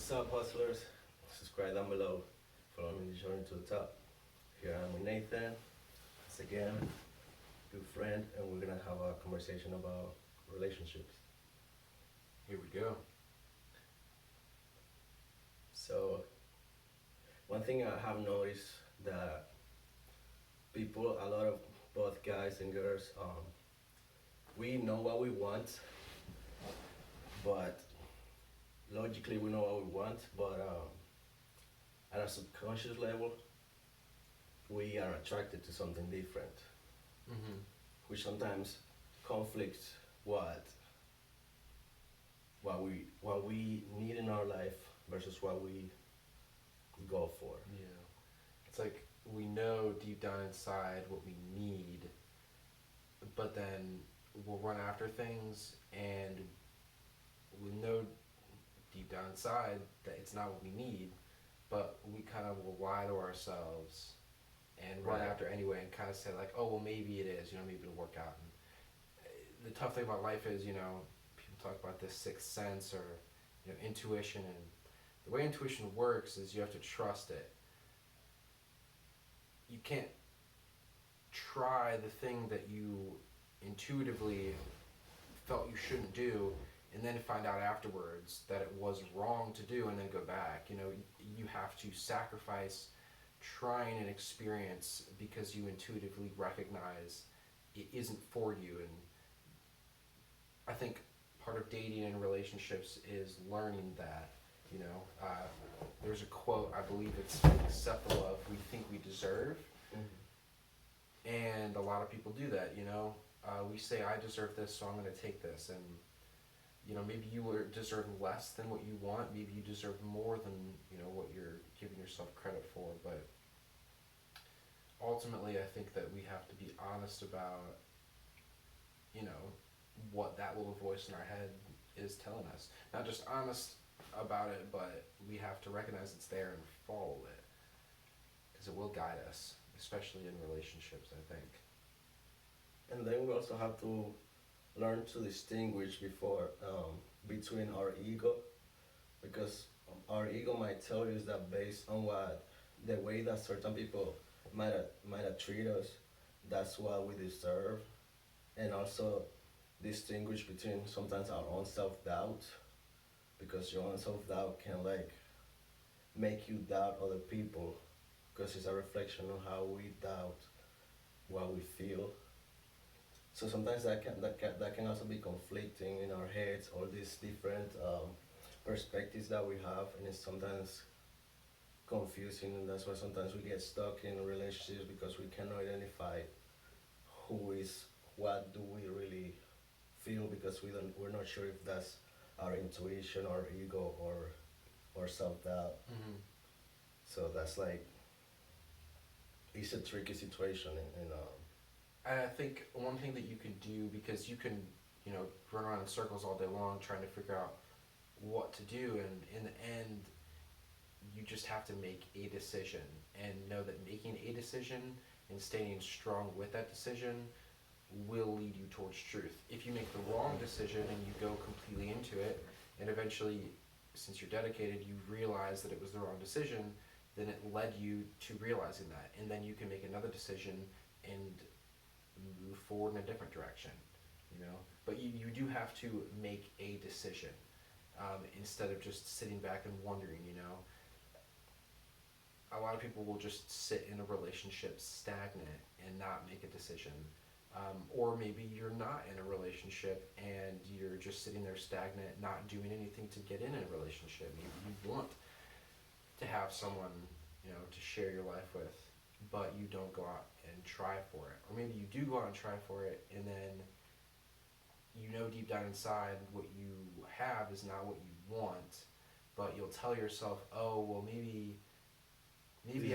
What's up, hustlers? Subscribe down below. Follow me on the journey to the top. Here I am with Nathan, once again, good friend, and we're gonna have a conversation about relationships. Here we go. So, one thing I have noticed that people, a lot of both guys and girls, we know what we want, but logically we know what we want, but at a subconscious level, we are attracted to something different, Mm-hmm. which sometimes conflicts what we need in our life versus what we go for. Yeah. It's like we know deep down inside what we need, but then we'll run after things and we know deep down inside that it's not what we need, but we kind of will lie to ourselves and run Right. after anyway and kind of say like, oh, well, maybe it is, maybe it'll work out. And the tough thing about life is, people talk about this sixth sense or, intuition, and the way intuition works is you have to trust it. You can't try the thing that you intuitively felt you shouldn't do and then find out afterwards that it was wrong to do and then go back. You have to sacrifice trying an experience because you intuitively recognize it isn't for you. And I think part of dating and relationships is learning that. There's a quote, I believe it's Cephalov, we think we deserve. And a lot of people do that. We say, I deserve this, so I'm going to take this. And, maybe deserve less than what you want. Maybe you deserve more than, what you're giving yourself credit for. But ultimately, I think that we have to be honest about, what that little voice in our head is telling us. Not just honest about it, but we have to recognize it's there and follow it. Because it will guide us, especially in relationships, I think. And then we also have to learn to distinguish between our ego, because our ego might tell you that based on what the way that certain people might have treat us, that's what we deserve, and also distinguish between sometimes our own self doubt, because your own self doubt can like make you doubt other people, because it's a reflection of how we doubt what we feel. So sometimes that can also be conflicting in our heads, all these different perspectives that we have, and it's sometimes confusing, and that's why sometimes we get stuck in relationships, because we cannot identify who is what do we really feel, because we're not sure if that's our intuition, our ego, or self doubt. Mm-hmm. So that's like it's a tricky situation, and And I think one thing that you can do, because you can, run around in circles all day long trying to figure out what to do, and in the end, you just have to make a decision and know that making a decision and staying strong with that decision will lead you towards truth. If you make the wrong decision and you go completely into it, and eventually, since you're dedicated, you realize that it was the wrong decision, then it led you to realizing that. And then you can make another decision and move forward in a different direction, But you do have to make a decision instead of just sitting back and wondering. A lot of people will just sit in a relationship stagnant and not make a decision. Or maybe you're not in a relationship and you're just sitting there stagnant, not doing anything to get in a relationship. You want to have someone, to share your life with, but you don't go out and try for it. Or maybe you do go out and try for it, and then deep down inside what you have is not what you want, but you'll tell yourself, oh, well, maybe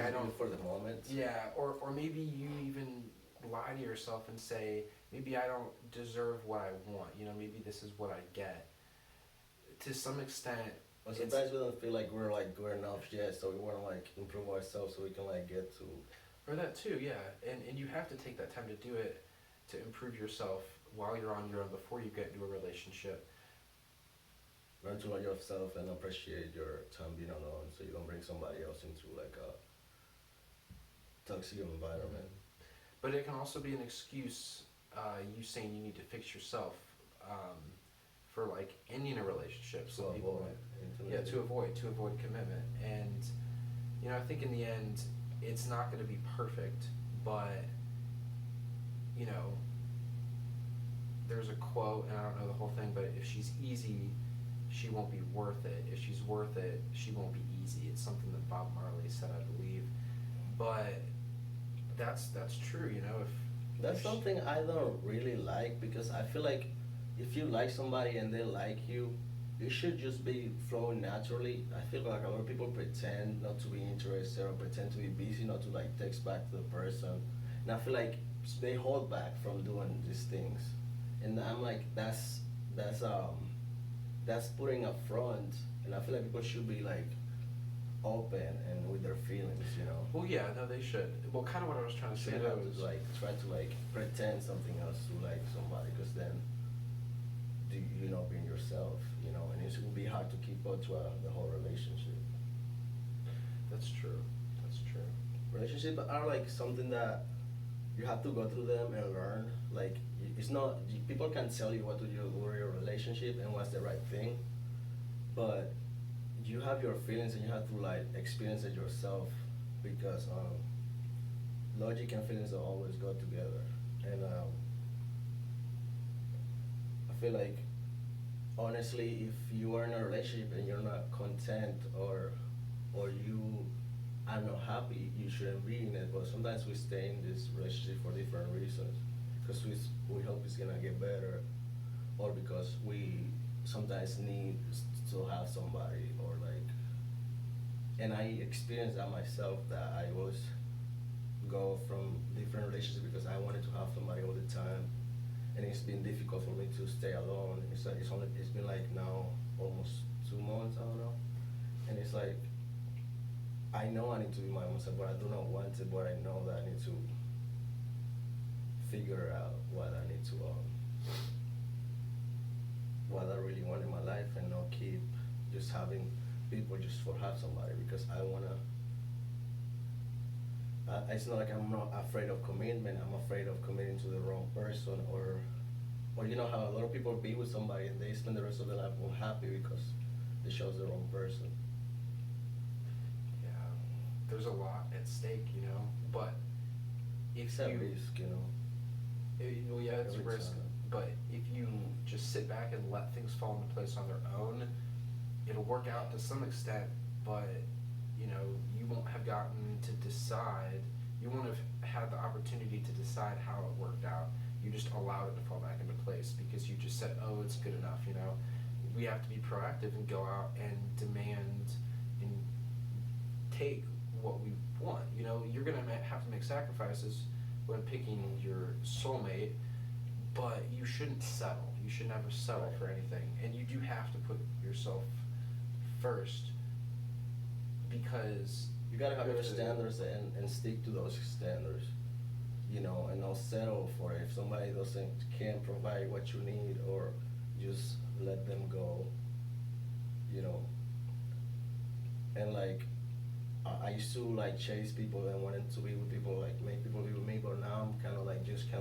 I don't. for the moment. Yeah, or maybe you even lie to yourself and say, maybe I don't deserve what I want. Maybe this is what I get. To some extent, But sometimes we don't feel like we're like good enough yet, so we want to like improve ourselves so we can like get to. or that too, yeah. And you have to take that time to do it, to improve yourself while you're on your own before you get into a relationship. Learn to know yourself and appreciate your time being alone, so you don't bring somebody else into like a toxic environment. But it can also be an excuse, you saying you need to fix yourself, um, for like ending a relationship. To Some people avoid might, yeah, intimacy. to avoid commitment. And I think in the end, it's not going to be perfect, but you know, there's a quote, and I don't know the whole thing, but if she's easy, she won't be worth it. If she's worth it, she won't be easy. It's something that Bob Marley said, I believe. But that's true. That's if she, something I don't really like because I feel like if you like somebody and they like you, it should just be flowing naturally. I feel like a lot of people pretend not to be interested or pretend to be busy, not to like text back to the person, and I feel like they hold back from doing these things, and I'm like that's um that's putting up front, and I feel like people should be like open and with their feelings, you know. well, yeah, no, they should. Well, kind of what I was trying You to say shouldn't though have is, to like try to like pretend something else to like somebody, because then do you not being yourself, you know, and it will be hard to keep up to the whole relationship. that's true. That's true. Relationships are like something that you have to go through them and learn. Like it's not people can tell you what to do with your relationship and what's the right thing, but you have your feelings and you have to like experience it yourself, because logic and feelings don't always go together, and I feel like honestly, if you are in a relationship and you're not content, or you are not happy, you shouldn't be in it. But sometimes we stay in this relationship for different reasons, because we hope it's gonna get better, or because we sometimes need to have somebody, or like. And I experienced that myself, that I was go from different relationships because I wanted to have somebody all the time, and it's been difficult for me to stay alone. It's been like now almost 2 months, I don't know, and it's like I know I need to be my own self, but I do not want it. But I know that I need to figure out what I really want in my life, and not keep just having people just for have somebody, because I wanna. It's not like I'm not afraid of commitment. I'm afraid of committing to the wrong person, or you know how a lot of people be with somebody and they spend the rest of their life unhappy because they chose the wrong person. Yeah, there's a lot at stake, but It's if a you, risk, you know. well, yeah, it's a Every risk, time. but if you just sit back and let things fall into place on their own, it'll work out to some extent, but you won't have gotten to decide. You won't have had the opportunity to decide how it worked out. You just allowed it to fall back into place because you just said, "Oh, it's good enough." We have to be proactive and go out and demand and take what we want. You're gonna have to make sacrifices when picking your soulmate, but you shouldn't settle. You should never settle Right. for anything, and you do have to put yourself first because You gotta have you your have to. standards and stick to those standards, you know, and not settle for it. If somebody doesn't can't provide what you need, or just let them go, you know. And like I used to like chase people and wanted to be with people, like make people be with me, but now I'm kind of like just kind